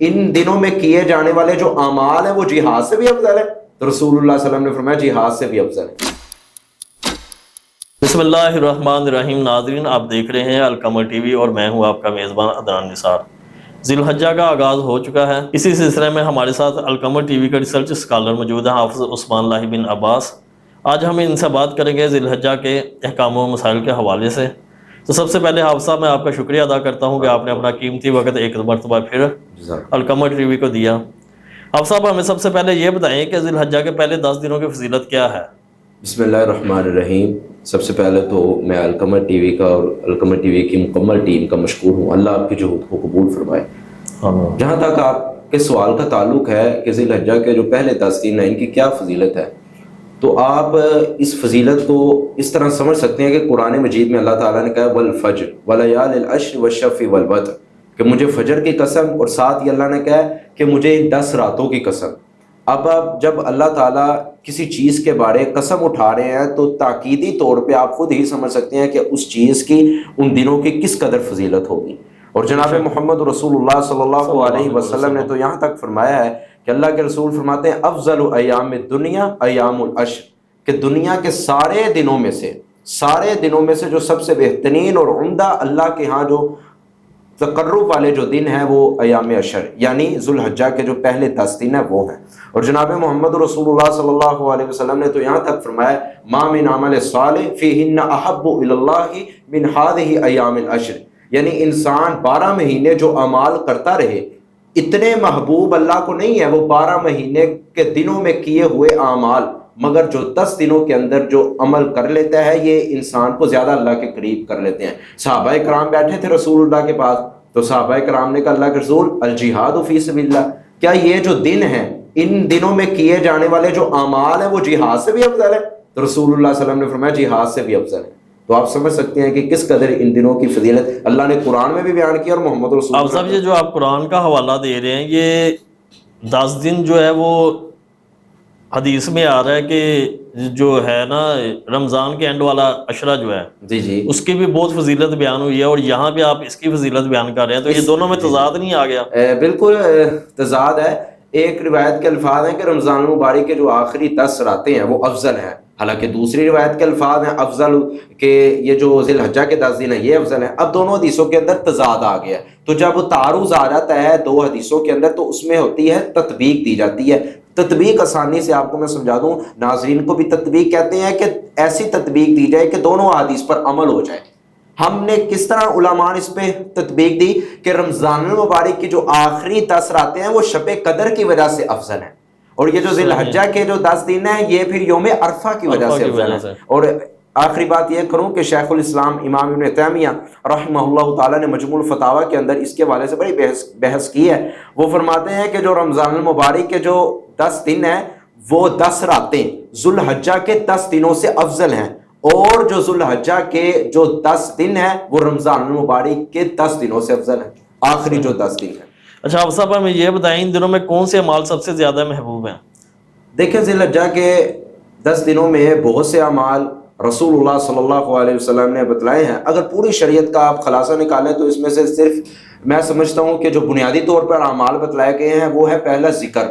ان دنوں میں کیے جانے والے جو اعمال ہیں وہ جہاد سے بھی افضل ہے، تو رسول اللہ صلی اللہ علیہ وسلم نے فرمایا جہاد سے بھی افضل ہے۔ بسم اللہ الرحمن الرحیم۔ ناظرین، آپ دیکھ رہے ہیں القمر ٹی وی اور میں ہوں آپ کا میزبان عدنان نثار۔ ذی الحجہ کا آغاز ہو چکا ہے۔ اسی سلسلے میں ہمارے ساتھ القمر ٹی وی کا ریسرچ اسکالر موجود ہے، حافظ عثمان اللہ بن عباس۔ آج ہم ان سے بات کریں گے ذی الحجہ کے احکام و مسائل کے حوالے سے۔ تو سب سے پہلے حافظ صاحب، میں آپ کا شکریہ ادا کرتا ہوں کہ آپ نے اپنا قیمتی وقت ایک مرتبہ پھر القمر ٹی وی کو دیا۔ حافظ صاحب، ہمیں سب سے پہلے یہ بتائیں کہ ذی الحجہ کے پہلے 10 دنوں کی فضیلت کیا ہے؟ بسم اللہ الرحمن الرحیم۔ سب سے پہلے تو میں القمر ٹی وی کا اور القمر ٹی وی کی مکمل ٹیم کا مشکور ہوں۔ اللہ آپ کی جہود کو قبول فرمائے۔ جہاں تک آپ کے سوال کا تعلق ہے کہ ذی الحجہ کے جو پہلے 10 دن ہیں ان کی کیا فضیلت ہے، تو آپ اس فضیلت کو اس طرح سمجھ سکتے ہیں کہ قرآن مجید میں اللہ تعالیٰ نے کہا والفجر ولیال العشر والشفع والوتر، کہ مجھے فجر کی قسم، اور ساتھ ہی اللہ نے کہا کہ مجھے 10 راتوں کی قسم۔ اب جب اللہ تعالیٰ کسی چیز کے بارے قسم اٹھا رہے ہیں تو تاکیدی طور پہ آپ خود ہی سمجھ سکتے ہیں کہ اس چیز کی ان دنوں کی کس قدر فضیلت ہوگی۔ اور جناب محمد رسول اللہ صلی اللہ علیہ وسلم نے تو یہاں تک فرمایا ہے کہ اللہ کے رسول فرماتے ہیں افضل ایام الدنیا ایام العشر، کہ دنیا کے سارے دنوں میں سے جو سب سے بہترین اور عمدہ اللہ کے ہاں جو تقرب والے جو دن ہیں وہ ایام عشر، یعنی ذی الحجہ کے جو پہلے 10 دن ہیں وہ ہیں۔ اور جناب محمد رسول اللہ صلی اللہ علیہ وسلم نے تو یہاں تک فرمایا ما من عمل صالح فیہن احب الی اللہ من ہذہ ایام العشر، یعنی انسان 12 مہینے جو اعمال کرتا رہے اتنے محبوب اللہ کو نہیں ہے وہ 12 مہینے کے دنوں میں کیے ہوئے اعمال، مگر جو 10 دنوں کے اندر جو عمل کر لیتا ہے یہ انسان کو زیادہ اللہ کے قریب کر لیتے ہیں۔ صحابہ کرام بیٹھے تھے رسول اللہ کے پاس، تو صحابہ کرام نے کہا اللہ کے رسول الجہاد فی سبیل اللہ، کیا یہ جو دن ہیں ان دنوں میں کیے جانے والے جو اعمال ہیں وہ جہاد سے بھی افضل ہے؟ تو رسول اللہ صلی اللہ علیہ وسلم نے فرمایا جہاد سے بھی افضل ہے۔ تو آپ سمجھ سکتے ہیں کہ کس قدر ان دنوں کی فضیلت اللہ نے قرآن میں بھی بیان کی اور محمد رسول آپ صاحب، یہ جو آپ قرآن کا حوالہ دے رہے ہیں، یہ 10 دن جو ہے وہ حدیث میں آ رہا ہے کہ جو ہے نا رمضان کے اینڈ والا عشرہ جو ہے جی اس کی بھی بہت فضیلت بیان ہوئی ہے، اور یہاں پہ آپ اس کی فضیلت بیان کر رہے ہیں، تو یہ دونوں میں تضاد نہیں آ گیا؟ بالکل تضاد ہے۔ ایک روایت کے الفاظ ہیں کہ رمضان المبارک کے جو آخری 10 راتیں ہیں وہ افضل ہیں، حالانکہ دوسری روایت کے الفاظ ہیں افضل کہ یہ جو ذی الحجہ کے 10 دن ہیں یہ افضل ہیں۔ اب دونوں حدیثوں کے اندر تضاد آ گیا، تو جب تعارض آ جاتا ہے دو حدیثوں کے اندر تو اس میں ہوتی ہے تطبیق دی جاتی ہے۔ تطبیق آسانی سے آپ کو میں سمجھا دوں، ناظرین کو بھی تطبیق کہتے ہیں کہ ایسی تطبیق دی جائے کہ دونوں حدیث پر عمل ہو جائے۔ ہم نے کس طرح علماء نے اس پہ تطبیق دی کہ رمضان المبارک کی جو آخری 10 راتیں ہیں وہ شب قدر کی وجہ سے افضل ہیں، اور یہ جو ذی الحجہ کے جو 10 دن ہیں یہ پھر یوم عرفہ کی وجہ سے افضل ہیں۔ اور آخری بات یہ کروں کہ شیخ الاسلام امام ابن تیمیہ رحمہ اللہ تعالیٰ نے مجموع الفتاویٰ کے اندر اس کے حوالے سے بڑی بحث کی ہے۔ وہ فرماتے ہیں کہ جو رمضان المبارک کے جو 10 دن ہیں وہ 10 راتیں ذی الحجہ کے 10 دنوں سے افضل ہیں، اور جو ذی الحجہ کے جو 10 دن ہیں وہ رمضان المبارک کے 10 دنوں سے افضل ہیں، آخری جو 10 دن ہیں۔ اچھا آپ صاحب، ہمیں یہ بتائیں ان دنوں میں کون سے اعمال سب سے زیادہ محبوب ہیں؟ دیکھیں ذی الحجہ کے 10 دنوں میں بہت سے اعمال رسول اللہ صلی اللہ علیہ وسلم نے بتلائے ہیں۔ اگر پوری شریعت کا آپ خلاصہ نکالیں تو اس میں سے صرف میں سمجھتا ہوں کہ جو بنیادی طور پر اعمال بتلائے گئے ہیں وہ ہے پہلا ذکر،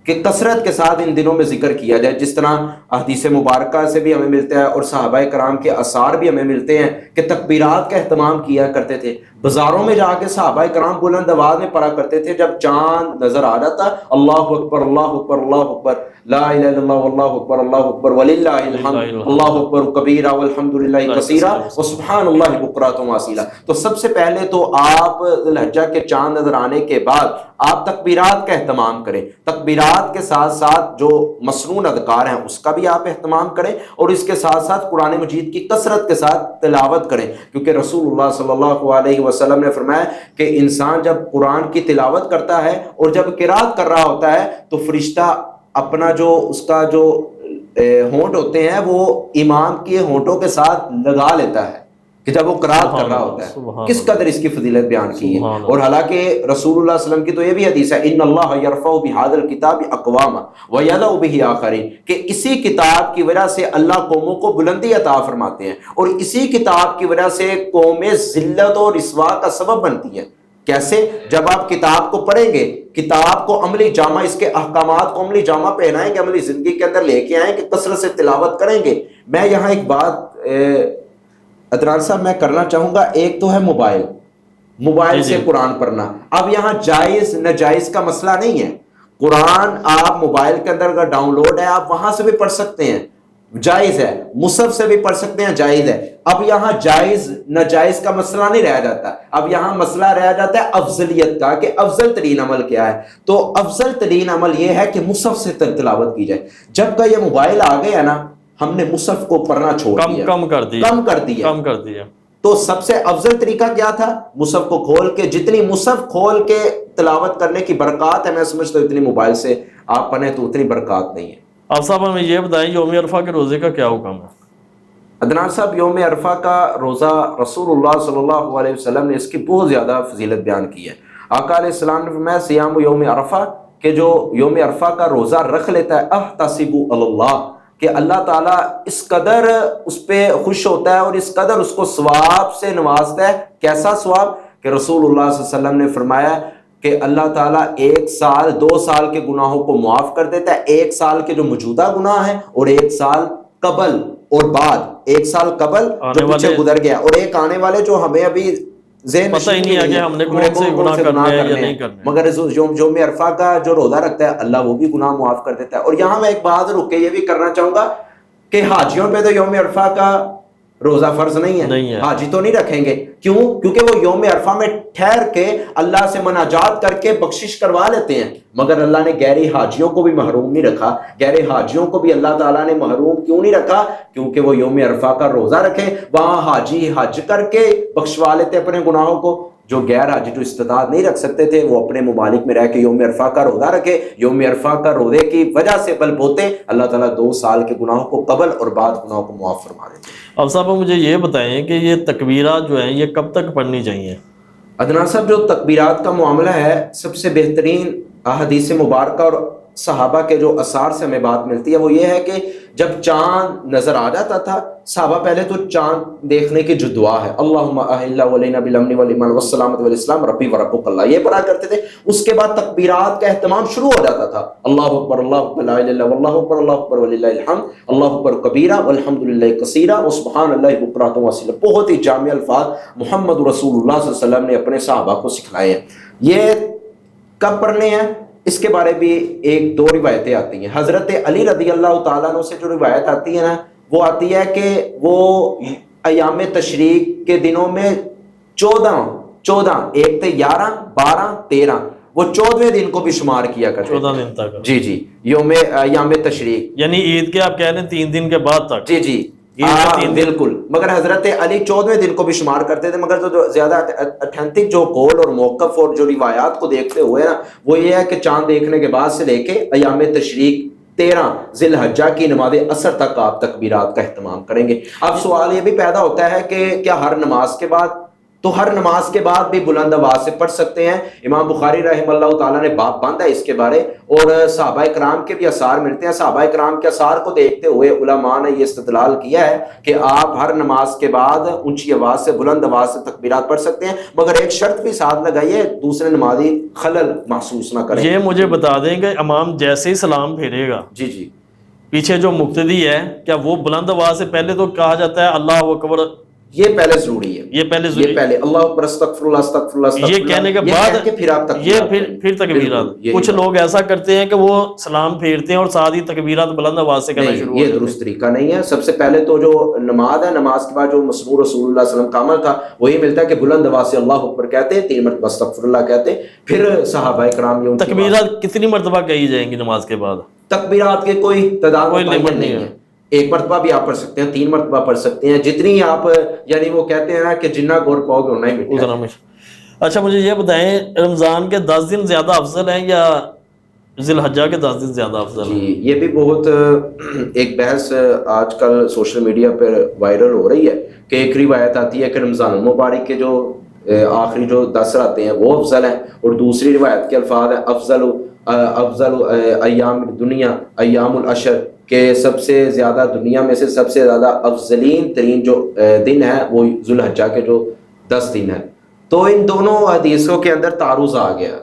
کہ کثرت کے ساتھ ان دنوں میں ذکر کیا جائے، جس طرح حدیث مبارکہ سے بھی ہمیں ملتا ہے اور صحابہ کرام کے آثار بھی ہمیں ملتے ہیں کہ تکبیرات کا اہتمام کیا کرتے تھے۔ بازاروں میں جا کے صحابہ کرام بلند آواز میں پڑھا کرتے تھے، جب چاند نظر آ جاتا اللہ اکبر اللہ اکبر اللہ اکبر لا الہ الا اللہ واللہ اکبر اللہ اکبر وللہ الحمد اللہ اکبر کبیرہ والحمد للہ کثیرہ وسبحان اللہ بکرۃ واصیلہ۔ تو سب سے پہلے تو آپ ذی الحجہ کے چاند نظر آنے کے بعد آپ تکبیرات کا اہتمام کریں، تکبیرات کے ساتھ ساتھ جو مسنون اذکار ہیں اس کا بھی آپ اہتمام کریں، اور اس کے ساتھ ساتھ قرآن مجید کی کثرت کے ساتھ تلاوت کریں، کیونکہ رسول اللہ صلی اللہ علیہ وسلم نے فرمایا کہ انسان جب قرآن کی تلاوت کرتا ہے اور جب قرات کر رہا ہوتا ہے تو فرشتہ اپنا جو اس کا جو ہونٹ ہوتے ہیں وہ امام کے ہونٹوں کے ساتھ لگا لیتا ہے کہ جب وہ قرات کر رہا ہوتا ہے۔ کس قدر اس کی فضیلت بیان کی ہے، اور حالانکہ رسول اللہ صلی اللہ علیہ وسلم کی تو یہ بھی حدیث ہے ان اللہ یرفع بہذا الکتاب اقواما ویضع بہ آخرین، کہ اسی کتاب کی وجہ سے اللہ قوموں کو بلندی عطا فرماتے ہیں، اور اسی کتاب کی وجہ سے قومیں ذلت اور رسوا کا سبب بنتی ہے۔ کیسے؟ جب آپ کتاب کو پڑھیں گے، کتاب کو عملی جامہ، اس کے احکامات کو عملی جامہ پہنائیں گے، عملی زندگی کے اندر لے کے آئیں گے، کثرت سے تلاوت کریں گے۔ میں یہاں ایک بات عدنان صاحب میں کرنا چاہوں گا، ایک تو ہے موبائل سے قرآن پڑھنا۔ اب یہاں جائز ناجائز کا مسئلہ نہیں ہے، قرآن آپ موبائل کے اندر اگر ڈاؤن لوڈ ہے آپ وہاں سے بھی پڑھ سکتے ہیں، جائز ہے، مصحف سے بھی پڑھ سکتے ہیں، جائز ہے۔ اب یہاں جائز ناجائز کا مسئلہ نہیں رہ جاتا، اب یہاں مسئلہ رہ جاتا ہے افضلیت کا، کہ افضل ترین عمل کیا ہے۔ تو افضل ترین عمل یہ ہے کہ مصحف سے تلاوت کی جائے۔ جب کا یہ موبائل آ گیا نا، ہم نے مصحف کو پڑھنا چھوڑ دیا، کم کر دیا۔ تو سب سے افضل طریقہ کیا تھا؟ مصحف کو کھول کے، جتنی مصحف کھول کے تلاوت کرنے کی برکات ہے، میں سمجھتا ہوں اتنی موبائل سے آپ پڑھیں تو اتنی برکات نہیں ہے۔ اب صاحب ہمیں یہ بتائیں یوم عرفہ کے روزے کا کیا حکم ہے؟ عدنان صاحب، یوم عرفہ کا روزہ رسول اللہ صلی اللہ علیہ وسلم نے اس کی بہت زیادہ فضیلت بیان کی ہے۔ آقا علیہ السلام نے فرمایا سیام یوم عرفہ، کہ جو یوم عرفہ کا روزہ رکھ لیتا ہے، احتسب اللہ، کہ اللہ تعالیٰ اس قدر اس پہ خوش ہوتا ہے اور اس قدر اس کو ثواب سے نوازتا ہے۔ کیسا ثواب؟ کہ رسول اللہ صلی اللہ علیہ وسلم نے فرمایا کہ اللہ تعالیٰ 1 سال 2 سال کے گناہوں کو معاف کر دیتا ہے، 1 سال کے جو موجودہ گناہ ہیں اور 1 سال قبل اور بعد، 1 سال قبل جو پیچھے گزر گیا اور ایک آنے والے جو ہمیں ابھی ذہن پتہ ہی نہیں ہے کہ ہم نے کون سے گناہ کرنے ہیں یا نہیں کرنے۔ مگر یوم عرفہ کا جو روزہ رکھتا ہے اللہ وہ بھی گناہ معاف کر دیتا ہے۔ اور یہاں میں ایک بات رک کے یہ بھی کرنا چاہوں گا کہ حاجیوں پہ تو یوم عرفہ کا روزہ فرض نہیں ہے، حاجی تو نہیں رکھیں گے۔ کیوں؟ کیونکہ وہ یوم عرفہ میں ٹھہر کے اللہ سے مناجات کر کے بخشش کروا لیتے ہیں، مگر اللہ نے غیر حاجیوں کو بھی محروم نہیں رکھا۔ غیر حاجیوں کو بھی اللہ تعالیٰ نے محروم کیوں نہیں رکھا؟ کیونکہ وہ یوم عرفہ کا روزہ رکھیں، وہاں حاجی حج کر کے بخشوا لیتے اپنے گناہوں کو۔ جو غیر حاجی جو استطاعت نہیں رکھ سکتے تھے وہ اپنے ممالک میں رہ کے یوم عرفہ کا روزہ رکھے۔ یوم عرفہ کا روزے کی وجہ سے بل بوتے اللہ تعالیٰ 2 سال کے گناہوں کو قبل اور بعد گناہوں کو معاف فرما دیتے ہیں۔ اب صاحب مجھے یہ بتائیں کہ یہ تکبیرات جو ہیں یہ کب تک پڑھنی چاہیے؟ عدنان صاحب، جو تکبیرات کا معاملہ ہے، سب سے بہترین احادیث مبارکہ اور صحابہ کے جو اثار سے ہمیں بات ملتی ہے وہ یہ ہے کہ جب چاند نظر آ جاتا تھا، صحابہ پہلے تو چاند دیکھنے کی جو دعا ہے، اللہم اہل علینا بالامن والایمان والسلامۃ والاسلام ربی وربک اللہ، یہ پڑھا کرتے تھے۔ اس کے بعد تکبیرات کا اہتمام شروع ہو جاتا تھا، اللہ اکبر لا الہ الا اللہ واللہ اکبر اللہ اکبر وللہ الحمد، اللہ اکبر کبیرہ والحمد للہ کثیرہ وسبحان اللہ بکرۃ واصیلا۔ بہت ہی جامع الفاظ محمد رسول اللہ صلی اللہ علیہ وسلم نے اپنے صحابہ کو سکھلائے ہیں۔ یہ کب پڑھنے ہیں اس کے بارے بھی 1-2 روایتیں آتی ہیں۔ حضرت علی رضی اللہ تعالیٰ عنہ سے جو روایت آتی ہے نا، وہ آتی ہے کہ وہ ایام تشریق کے دنوں میں 14 ایک تھے 11 12 13 وہ 14ویں دن کو بھی شمار کیا کرتے 14 دن تک۔ جی یوم ایام تشریق، یعنی عید کے آپ کہہ رہے ہیں 3 دن کے بعد تک۔ جی بالکل، مگر حضرت علی 14ویں دن کو بھی شمار کرتے تھے۔ مگر جو زیادہ اتھینٹک جو قول اور موقف اور جو روایات کو دیکھتے ہوئے نا، وہ یہ ہے کہ چاند دیکھنے کے بعد سے لے کے ایام تشریق 13 ذی الحجہ کی نماز عصر تک آپ تکبیرات کا اہتمام کریں گے۔ اب سوال یہ بھی پیدا ہوتا ہے کہ کیا ہر نماز کے بعد؟ تو ہر نماز کے بعد بھی بلند آواز سے پڑھ سکتے ہیں۔ امام بخاری رحمہ اللہ تعالیٰ نے باب باندھا ہے اس کے بارے، اور صحابہ کرام کے بھی اثار ملتے ہیں۔ صحابہ کرام کے اثار کو دیکھتے ہوئے علماء نے یہ استدلال کیا ہے کہ آپ ہر نماز کے بعد اونچی آواز سے بلند آواز سے تکبیرات پڑھ سکتے ہیں، مگر ایک شرط بھی ساتھ لگائیے، دوسرے نمازی خلل محسوس نہ کریں۔ یہ مجھے بتا دیں کہ امام جیسے ہی سلام پھیرے گا، جی پیچھے جو مقتدی ہے، کیا وہ بلند آواز سے پہلے تو کہا جاتا ہے اللہ اکبر؟ یہ پہلے ضروری ہے، یہ پہلے اللہ اکبر استغفر اللہ استغفر اللہ، یہ کہنے کے بعد پھر آپ پھر تکبیرات۔ کچھ لوگ ایسا کرتے ہیں کہ وہ سلام پھیرتے ہیں اور ساتھ ہی تکبیرات بلند آواز سے کہنا شروع ہو جاتے ہیں۔ یہ درست طریقہ نہیں ہے۔ سب سے پہلے تو جو نماز ہے، نماز کے بعد جو مسموع رسول اللہ صلی اللہ علیہ وسلم کا عمل تھا وہی ملتا ہے کہ بلند آواز سے اللہ اکبر کہتے ہیں، 3 مرتبہ استغفر اللہ کہتے ہیں، پھر صحابہ کرام۔ تکبیرات کتنی مرتبہ کہی جائیں گی نماز کے بعد؟ تکبیرات کے کوئی تعداد نہیں ہے، 1 مرتبہ بھی آپ پڑھ سکتے ہیں، 3 مرتبہ پڑھ سکتے ہیں، جتنی آپ، یعنی وہ کہتے ہیں نا کہ جنہ گور پاؤ گے اتنا ہی میٹھا۔ اچھا مجھے یہ بتائیں، رمضان کے 10 دن زیادہ افضل ہیں یا ذی الحجہ کے 10 دن زیادہ افضل ہیں؟ جی، یہ بھی بہت ایک بحث آج کل سوشل میڈیا پر وائرل ہو رہی ہے کہ ایک روایت آتی ہے کہ رمضان المبارک کے جو آخری جو 10 راتیں ہیں وہ افضل ہیں، اور دوسری روایت کے الفاظ ہیں افضل ایام دنیا ایام العشر، کہ سب سے زیادہ دنیا میں سے سب سے زیادہ افضلین ترین جو دن ہے وہ ذوالحجہ کے جو 10 دن ہیں۔ تو ان دونوں حدیثوں کے اندر تعارض آ گیا.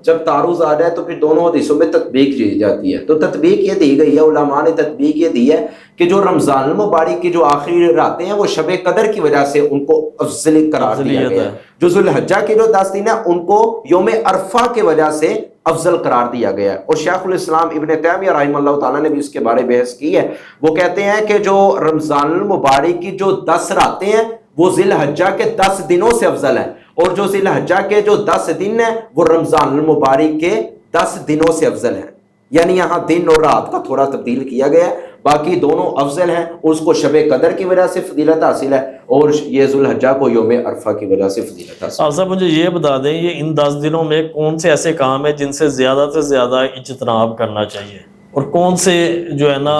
جب تعارض آ جائے تو پھر دونوں حدیثوں میں تطبیق دی جاتی ہے. تو تطبیق یہ دی گئی ہے، علماء نے تطبیق یہ دی ہے کہ جو رمضان المبارک کی جو آخری راتیں ہیں وہ شب قدر کی وجہ سے ان کو افضل قرار دیا گیا ہے. جو ذو الحجہ کے جو 10 دن ہیں ان کو یوم عرفہ کی وجہ سے افضل قرار دیا گیا ہے. اور شیخ الاسلام ابن تیمیہ رحمہ اللہ تعالیٰ نے بھی اس کے بارے بحث کی ہے. وہ کہتے ہیں کہ جو رمضان المبارک کی جو 10 راتیں ہیں وہ ذی الحجہ کے 10 دنوں سے افضل ہیں، اور جو ذی الحجہ کے جو 10 دن ہیں وہ رمضان المبارک کے 10 دنوں سے افضل ہیں. یعنی یہاں دن اور رات کا تھوڑا تبدیل کیا گیا ہے، باقی دونوں افضل ہیں. اس کو شب قدر کی وجہ سے فضیلت حاصل ہے اور یہ ذو الحجہ کو یوم عرفہ کی وجہ سے فضیلت حاصل ہے. آپ صاحب مجھے یہ بتا دیں، یہ ان 10 دنوں میں کون سے ایسے کام ہیں جن سے زیادہ اجتناب کرنا چاہیے، اور کون سے جو ہے نا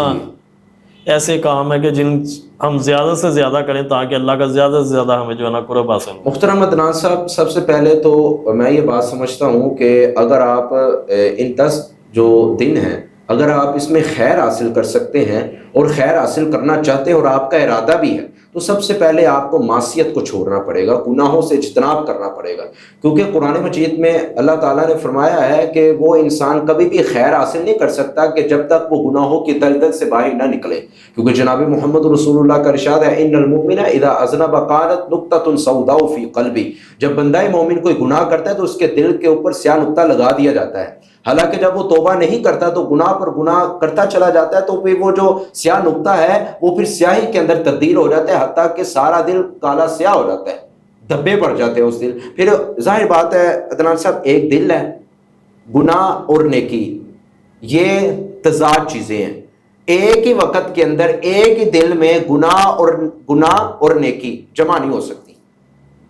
ایسے کام ہے کہ جن ہم زیادہ سے زیادہ کریں تاکہ اللہ کا زیادہ سے زیادہ ہمیں جو ہے نا قرب حاصل ہو؟ محترم عدنان صاحب، سب سے پہلے تو میں یہ بات سمجھتا ہوں کہ اگر آپ ان 10 جو دن ہیں اگر آپ اس میں خیر حاصل کر سکتے ہیں اور خیر حاصل کرنا چاہتے ہیں اور آپ کا ارادہ بھی ہے تو سب سے پہلے آپ کو معصیت کو چھوڑنا پڑے گا، گناہوں سے اجتناب کرنا پڑے گا. کیونکہ قرآن مجید میں اللہ تعالیٰ نے فرمایا ہے کہ وہ انسان کبھی بھی خیر حاصل نہیں کر سکتا کہ جب تک وہ گناہوں کی دلدل سے باہر نہ نکلے. کیونکہ جناب محمد رسول اللہ کا ارشاد ہے ان المؤمن اذا اذنب قالت نقطۃ سوداء فی قلبی، جب بندہ مومن کوئی گناہ کرتا ہے تو اس کے دل کے اوپر سیاہ نقطہ لگا دیا جاتا ہے. حالانکہ جب وہ توبہ نہیں کرتا تو گناہ پر گناہ کرتا چلا جاتا ہے، تو پھر وہ جو سیاہ نقطہ ہے وہ پھر سیاہی کے اندر تبدیل ہو جاتا ہے، حتیٰ کہ سارا دل کالا سیاہ ہو جاتا ہے، دھبے پڑ جاتے ہیں اس دل. پھر ظاہر بات ہے عدنان صاحب، ایک دل ہے، گناہ اور نیکی یہ تضاد چیزیں ہیں. ایک ہی وقت کے اندر ایک ہی دل میں گناہ اور نیکی جمع نہیں ہو سکتی.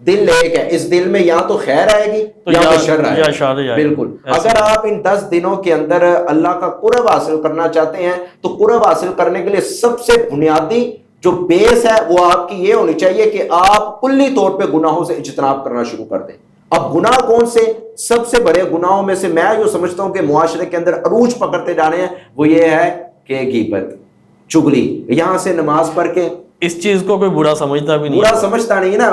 دل ایک ہے، اس دل میں یا تو خیر آئے گی یا شر آئے گی. بالکل. اگر آپ ان 10 دنوں کے اندر اللہ کا قرب حاصل کرنا چاہتے ہیں تو قرب حاصل کرنے کے لیے سب سے بنیادی جو بیس ہے وہ آپ کی یہ ہونی چاہیے کہ آپ کلی طور پہ گناہوں سے اجتناب کرنا شروع کر دیں. اب گناہ کون سے؟ سب سے بڑے گناہوں میں سے میں جو سمجھتا ہوں کہ معاشرے کے اندر عروج پکڑتے جا رہے ہیں وہ یہ ہے کہ غیبت، چغلی. یہاں سے نماز پڑھ کے اس چیز کو کوئی برا سمجھتا بھی نہیں، برا سمجھتا نہیں نا.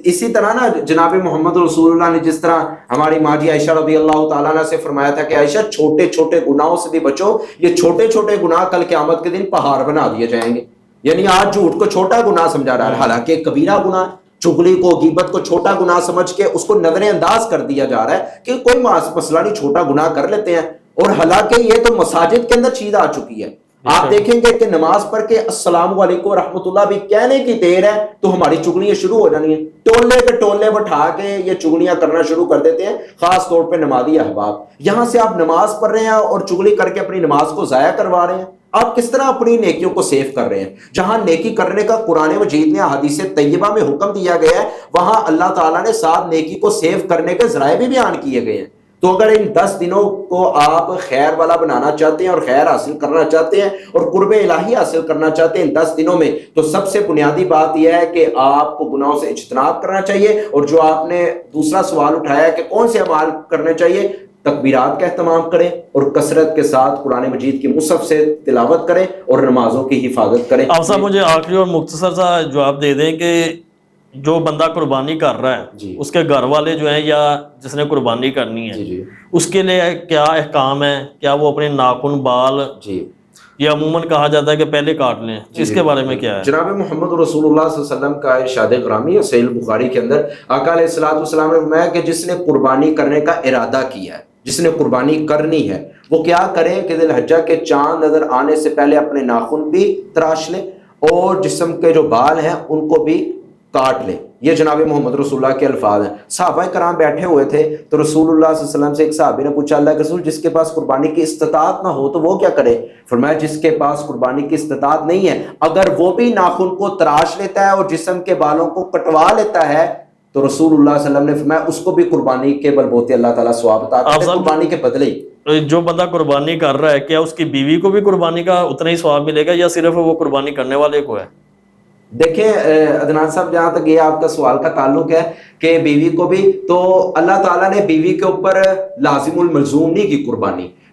اسی طرح نا جناب محمد رسول اللہ نے جس طرح ہماری ماں جی عائشہ رضی اللہ تعالیٰ عنہ سے فرمایا تھا کہ عائشہ چھوٹے چھوٹے گناہوں سے بھی بچو، یہ چھوٹے چھوٹے گناہ کل قیامت کے دن پہاڑ بنا دیے جائیں گے. یعنی آج جھوٹ کو چھوٹا گناہ سمجھا رہا ہے، حالانکہ کبیرہ گناہ، چغلی کو غیبت کو چھوٹا گناہ سمجھ کے اس کو نظر انداز کر دیا جا رہا ہے کہ کوئی مسئلہ نہیں، چھوٹا گناہ کر لیتے ہیں. اور حالانکہ یہ تو مساجد کے اندر چیز آ چکی ہے. آپ دیکھیں گے کہ نماز پڑھ کے السلام علیکم ورحمۃ اللہ بھی کہنے کی دیر ہے تو ہماری چگلیاں شروع ہو جانی ہیں. ٹولے کے ٹولے بٹھا کے یہ چگلیاں کرنا شروع کر دیتے ہیں، خاص طور پہ نمازی احباب. یہاں سے آپ نماز پڑھ رہے ہیں اور چگلی کر کے اپنی نماز کو ضائع کروا رہے ہیں. آپ کس طرح اپنی نیکیوں کو سیو کر رہے ہیں؟ جہاں نیکی کرنے کا قرآن مجید نے حدیث طیبہ میں حکم دیا گیا ہے وہاں اللہ تعالیٰ نے ساتھ نیکی کو سیو کرنے کے ذرائع بھی بیان کیے گئے ہیں. تو اگر ان 10 دنوں کو آپ خیر والا بنانا چاہتے ہیں اور خیر حاصل کرنا چاہتے ہیں اور قرب الہی حاصل کرنا چاہتے ہیں ان 10 دنوں میں، تو سب سے بنیادی بات یہ ہے کہ آپ کو گناہوں سے اجتناب کرنا چاہیے. اور جو آپ نے دوسرا سوال اٹھایا کہ کون سے اعمال کرنے چاہیے، تکبیرات کا اہتمام کریں اور کثرت کے ساتھ قرآن مجید کی مصحف سے تلاوت کریں اور نمازوں کی حفاظت کریں. آپ صاحب مجھے آخری اور مختصر سا جواب دے دیں کہ جو بندہ قربانی کر رہا ہے اس کے گھر والے جو ہیں یا جس نے قربانی کرنی ہے اس کے لیے کیا احکام ہے؟ کیا وہ اپنے ناخن بال یہ عموماً کہا جاتا ہے کہ پہلے کاٹ لیں، اس کے بارے میں کیا ہے؟ جناب محمد رسول اللہ صلی اللہ علیہ وسلم کا ارشاد گرامی ہے صحیح بخاری کے اندر، آقا علیہ الصلوۃ والسلام نے فرمایا کہ جس نے قربانی کرنے کا ارادہ کیا ہے، جس نے قربانی کرنی ہے، وہ کیا کرے کہ ذی الحجہ کے چاند نظر آنے سے پہلے اپنے ناخن بھی تراش لے اور جسم کے جو بال ہیں ان کو بھی کاٹ لے. یہ جناب محمد رسول اللہ کے الفاظ ہیں. صحابہ کرام بیٹھے ہوئے تھے تو رسول اللہ صلی اللہ علیہ وسلم سے ایک صحابی نے پوچھا اللہ کے رسول جس کے پاس قربانی کی استطاعت نہ ہو تو وہ کیا کرے؟ فرمایا جس کے پاس قربانی کی استطاعت نہیں ہے اگر وہ بھی ناخن کو تراش لیتا ہے اور جسم کے بالوں کو کٹوا لیتا ہے تو رسول اللہ صلی اللہ علیہ وسلم نے فرمایا اس کو بھی قربانی کے بلبوتے اللہ تعالیٰ ثواب عطا کرتے ہیں، قربانی کے بدلے ہی. جو بندہ قربانی کر رہا ہے کیا اس کی بیوی کو بھی قربانی کا اتنا ہی ثواب ملے گا یا صرف وہ قربانی کرنے والے کو ہے؟ دیکھیں عدنان صاحب، جہاں تک یہ آپ کا سوال کا تعلق ہے کہ بیوی کو بھی، تو اللہ تعالیٰ نے بیوی کے اوپر لازم الملزوم نہیں کی قربانی.